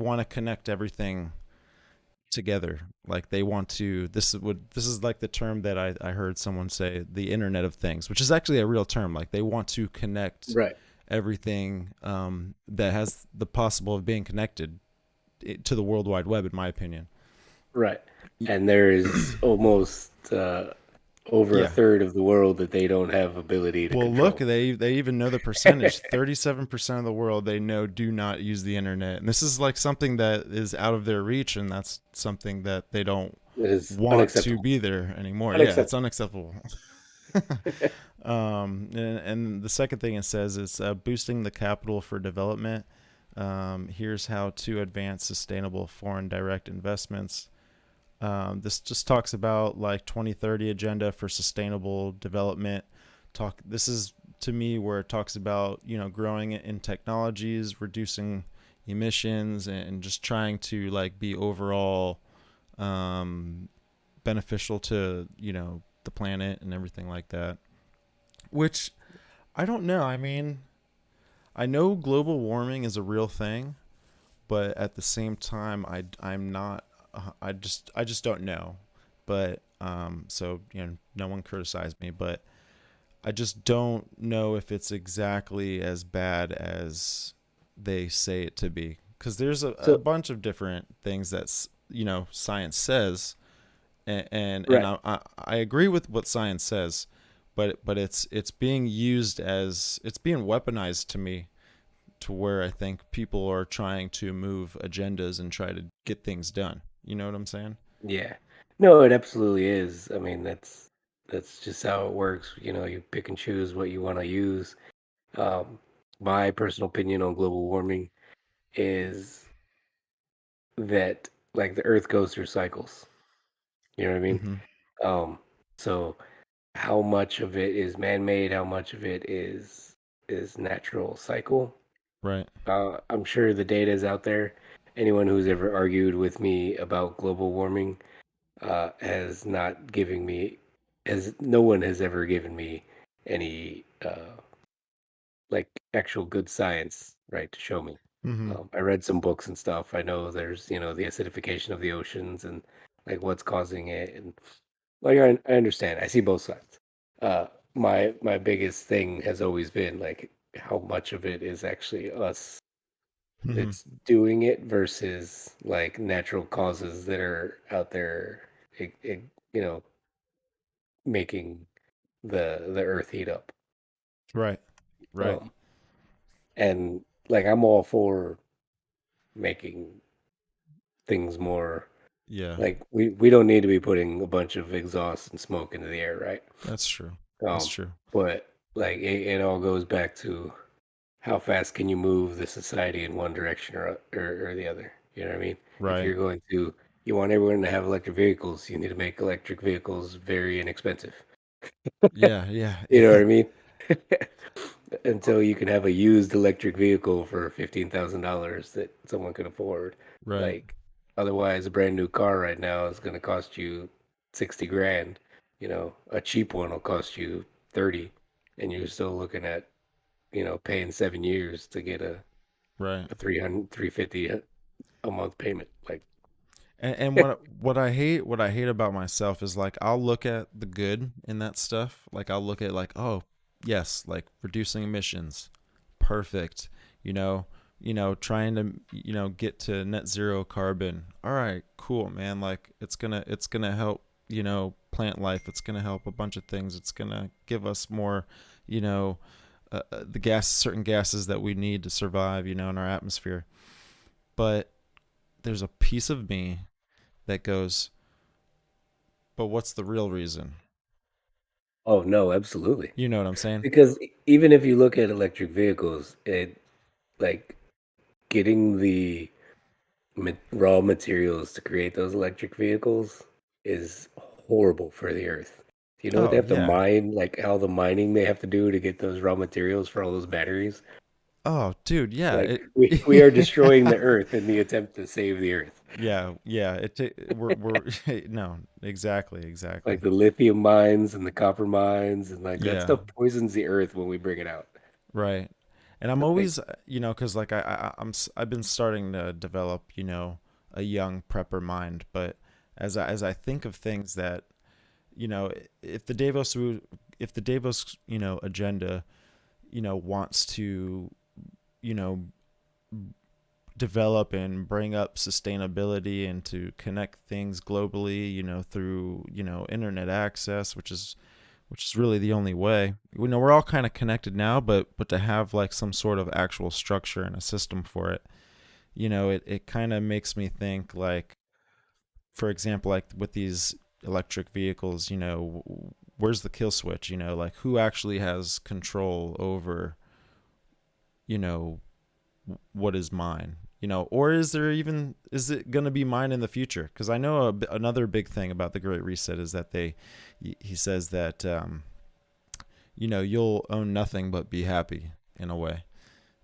want to connect everything together. Like they want to, this is like the term that I heard someone say, the Internet of Things, which is actually a real term. Like they want to connect Right. everything that has the possible of being connected to the World Wide Web, in my opinion. Right. And there is almost over a Yeah. third of the world that they don't have ability to Well, look, control. they even know the percentage. 37% of the world they know do not use the internet. And this is like something that is out of their reach, and that's something that they don't It is want to unacceptable. be there anymore. Yeah, it's Unacceptable. unacceptable. And the second thing it says is boosting the capital for development. Here's how to advance sustainable foreign direct investments. This just talks about like 2030 agenda for sustainable development. This is to me where it talks about, growing in technologies, reducing emissions, and just trying to like be overall um, beneficial to, the planet and everything like that. Which I don't know. I mean, I know global warming is a real thing, but at the same time, I'm not. I just don't know. But so no one criticized me, but I just don't know if it's exactly as bad as they say it to be. Because there's a So, bunch of different things that science says, and right. I agree with what science says, but it's being used as it's being weaponized to me, to where I think people are trying to move agendas and try to get things done. You know what I'm saying? Yeah. No, it absolutely is. I mean, that's just how it works. You pick and choose what you want to use. Um, my personal opinion on global warming is that like the Earth goes through cycles. You know what I mean? Mm-hmm. Um, so how much of it is man-made? How much of it is natural cycle? Right. I'm sure the data is out there. Anyone who's ever argued with me about global warming has not given me, has no one has ever given me any like actual good science, right, to show me. Mm-hmm. I read some books and stuff. I know there's, the acidification of the oceans and like what's causing it, and like I understand. I see both sides. Uh, my biggest thing has always been like how much of it is actually us Mm-hmm. that's doing it versus like natural causes that are out there, you know, making the earth heat up. Right. Right. Um, and like I'm all for making things more Yeah. like we don't need to be putting a bunch of exhaust and smoke into the air, right? That's true. That's Um, true. but like it all goes back to how fast can you move the society in one direction or the other? You know what I mean? If Right. you're going to, you want everyone to have electric vehicles, you need to make electric vehicles very inexpensive. Yeah. Yeah. You know what Yeah. I mean? Until you can have a used electric vehicle for $15,000 that someone can afford. Right. Like, otherwise, a brand new car right now is going to cost you 60 grand. A cheap one will cost you 30, and you're still looking at, paying 7 years to get Right. a 300, 350 a month payment. Like, And what I hate about myself is like I'll look at the good in that stuff. Like I'll look at like, oh yes, like reducing emissions, perfect. You know, trying to get to net zero carbon. All right, cool, man. Like it's gonna help plant life. It's gonna help a bunch of things. It's gonna give us more, you know, certain gases that we need to survive. In our atmosphere. But there's a piece of me that goes, but what's the real reason? oh no, absolutely. You know what I'm saying? Because even if you look at electric vehicles, like getting the raw materials to create those electric vehicles is horrible for the earth. Do you know what they Oh have to yeah. mine, like how the mining they have to do to get those raw materials for all those batteries? Oh dude, yeah. Like we are destroying the earth in the attempt to save the earth. Yeah, yeah. We're no, exactly, exactly. Like the lithium mines and the copper mines and like that Yeah, stuff poisons the earth when we bring it out. right. And I'm Okay. always, because like I've been starting to develop, a young prepper mind. But as I think of things that, you know, if the Davos if the Davos agenda, wants to, you know develop and bring up sustainability and to connect things globally, through, internet access, which is really the only way. We're all kind of connected now, but to have like some sort of actual structure and a system for it, it kind of makes me think like, for example, like with these electric vehicles, where's the kill switch? Like who actually has control over, you know, what is mine? Or is it going to be mine in the future? Because I know another big thing about the Great Reset is that he says that, you'll own nothing but be happy in a way,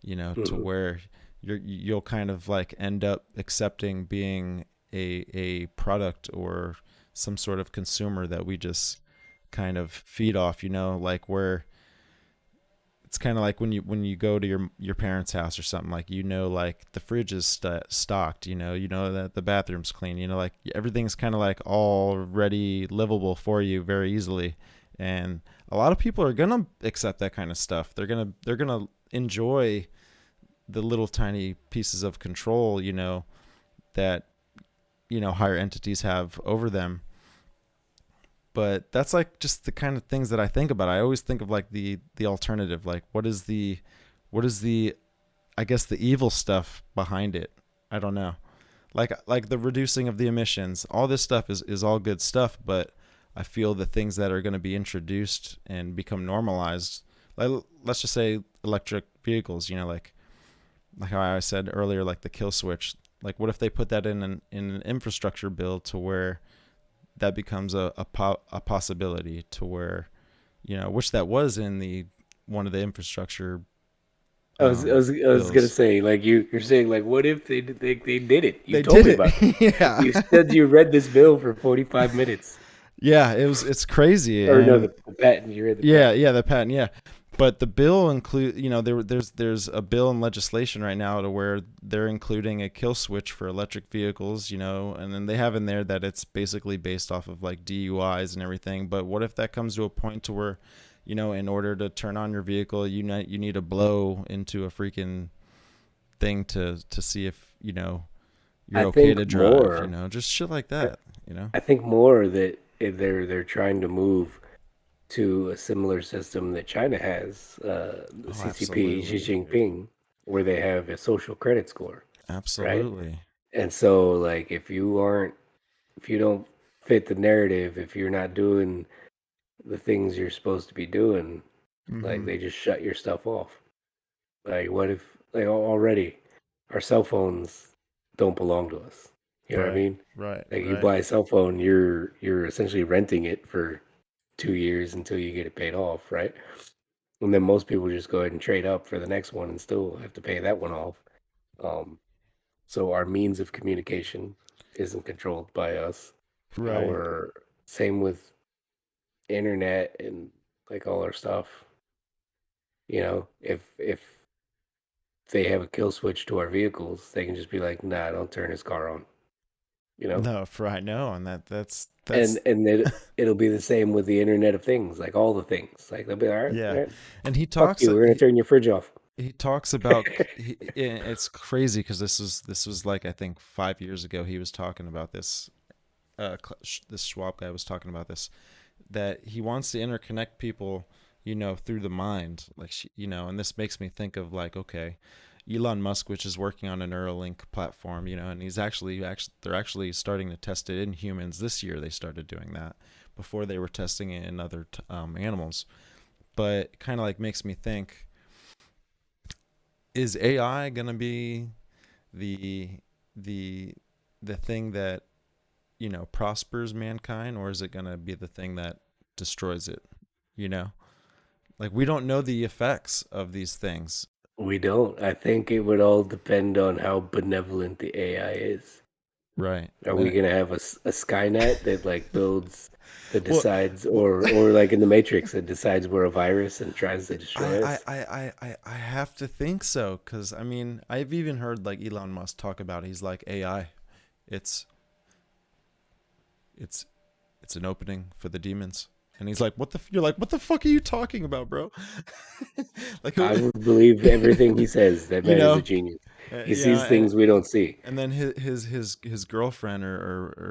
to Hmm. where you'll kind of like end up accepting being a product or some sort of consumer that we just kind of feed off, like where it's kind of like when you go to your parents' house or something, like, like the fridge is stocked, you know that the bathroom's clean, like everything's kind of like already livable for you very easily. And a lot of people are gonna accept that kind of stuff. They're gonna enjoy the little tiny pieces of control, that higher entities have over them. But that's like just the kind of things that I think about. I always think of like the alternative, like what is the I guess the evil stuff behind it. I don't know. Like the reducing of the emissions, all this stuff is all good stuff, but I feel the things that are going to be introduced and become normalized, like let's just say electric vehicles, like how I said earlier, like the kill switch. Like what if they put that in an infrastructure bill to where that becomes a possibility, to where, which that was in the one of the infrastructure I was gonna bills. say, like, you're saying, like, what if they did it? You They told did me about it. this. Yeah. You said you read this bill for 45 minutes. Yeah, it's crazy. Or no, And the patent. You read the yeah, patent. yeah, the patent, yeah. But the bill include, there's a bill in legislation right now to where they're including a kill switch for electric vehicles, and then they have in there that it's basically based off of like DUIs and everything. But what if that comes to a point to where, in order to turn on your vehicle, you need to blow into a freaking thing to see if, I you're okay to think drive, more. just shit like I, that. I think more that they're trying to move to a similar system that China has, the Oh, CCP, Xi absolutely. Jinping, where they have a social credit score, right? Absolutely. And so, like, if you don't fit the narrative, if you're not doing the things you're supposed to be doing, like, Hmm. they just shut your stuff off. Like, what if, like, already our cell phones don't belong to us? You know what I Right. mean? Right. Like, you Right. buy a cell phone, you're essentially renting it for 2 years until you get it paid off, right? And then most people just go ahead and trade up for the next one and still have to pay that one off. Um, so our means of communication isn't controlled by us. Right. Our same with internet and like all our stuff. If they have a kill switch to our vehicles, they can just be like, "Nah, don't turn his car on." You know, No, for I know, and that's and it'll be the same with the Internet of Things, like all the things. Like they'll be all yeah. right, And he fuck talks you, we're gonna turn your fridge off. he talks about it's crazy because this was like I think 5 years ago he was talking about this. This Schwab guy was talking about this, that he wants to interconnect people, through the mind, like and this makes me think of like, okay, Elon Musk, which is working on a Neuralink platform, and he's actually they're actually starting to test it in humans this year. They started doing that before they were testing it in other animals. But kind of like makes me think, is AI gonna be the the the thing that prospers mankind, or is it gonna be the thing that destroys it? You know, like we don't know the effects of these things. We don't. I think it would all depend on how benevolent the AI is. Right. Are And we then, gonna have a Skynet that like builds that well, decides, well, or like in the Matrix that decides we're a virus and tries to I, destroy I, us? I, I have to think so, because I mean, I've even heard like Elon Musk talk about it. He's like AI. It's it's it's an opening for the demons. And he's like, "What the?" You're like, "What the fuck are you talking about, bro?" Like, I would believe everything he says. That you man is a know, genius. He yeah, sees things we don't see. and then his girlfriend or